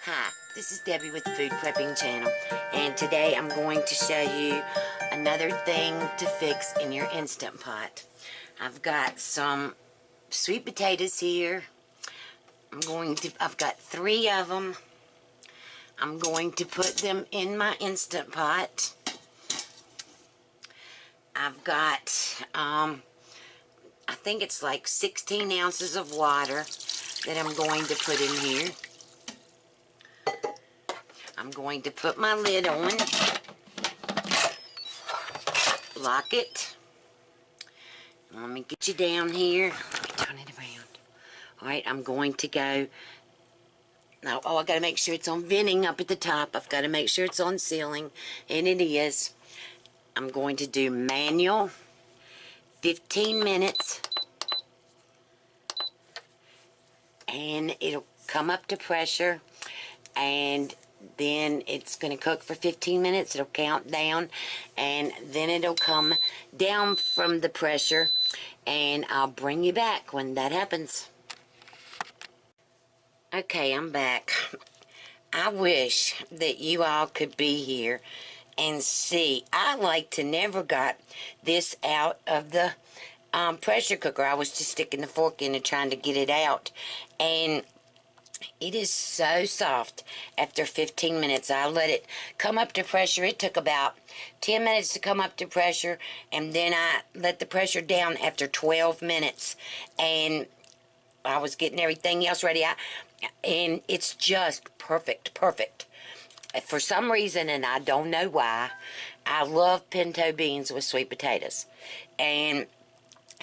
Hi, this is Debbie with the Food Prepping channel, and today I'm going to show you another thing to fix in your Instant Pot. I've got some sweet potatoes here. I've got 3 of them. I'm going to put them in my Instant Pot. I've got, I think it's like 16 ounces of water that I'm going to put in here. I'm going to put my lid on, lock it. Let me get you down here. Let me turn it around. Alright, I'm going to go. Now, I got to make sure it's on venting up at the top. I've got to make sure it's on sealing, and it is. I'm going to do manual, 15 minutes, and it'll come up to pressure, and then it's going to cook for 15 minutes. It'll count down, and then it'll come down from the pressure, and I'll bring you back when that happens. Okay, I'm back. I wish that you all could be here and see. I like to never got this out of the pressure cooker. I was just sticking the fork in and trying to get it out, and it is so soft after 15 minutes. I let it come up to pressure. It took about 10 minutes to come up to pressure, and then I let the pressure down after 12 minutes, and I was getting everything else ready. And it's just perfect. For some reason, and I don't know why, I love pinto beans with sweet potatoes. And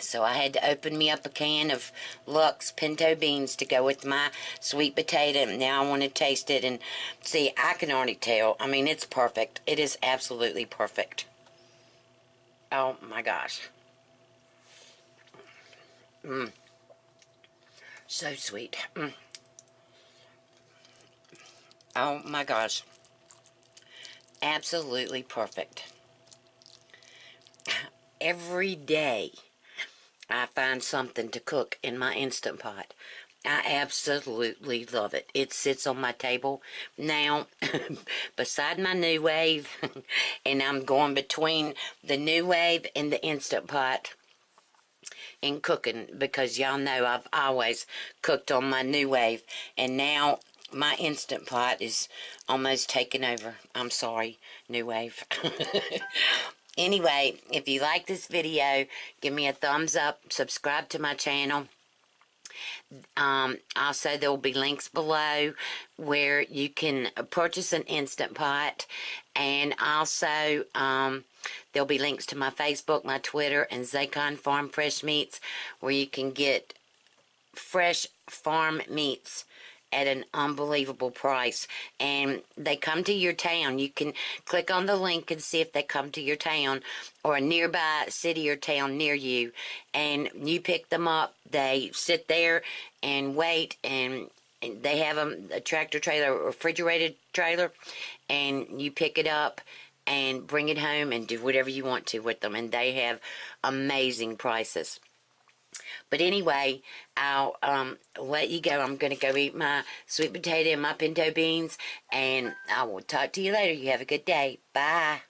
so I had to open me up a can of Lux pinto beans to go with my sweet potato. And now I want to taste it and see. I can already tell. I mean, it's perfect. It is absolutely perfect. Oh my gosh. So sweet. Oh my gosh. Absolutely perfect. Every day I find something to cook in my Instant Pot. I absolutely love it. It sits on my table now beside my New Wave, and I'm going between the New Wave and the Instant Pot in cooking, because y'all know I've always cooked on my New Wave, and now my Instant Pot is almost taken over. I'm sorry, New Wave. Anyway, if you like this video, give me a thumbs up, subscribe to my channel. Also, there will be links below where you can purchase an Instant Pot, and also there'll be links to my Facebook, my Twitter, and Zaycon Farm Fresh Meats, where you can get fresh farm meats at an unbelievable price, and they come to your town. You can click on the link and see if they come to your town or a nearby city or town near you, and you pick them up. They sit there and wait, and they have a tractor trailer or refrigerated trailer, and you pick it up and bring it home and do whatever you want to with them, and they have amazing prices. But anyway, I'll let you go. I'm going to go eat my sweet potato and my pinto beans, and I will talk to you later. You have a good day. Bye.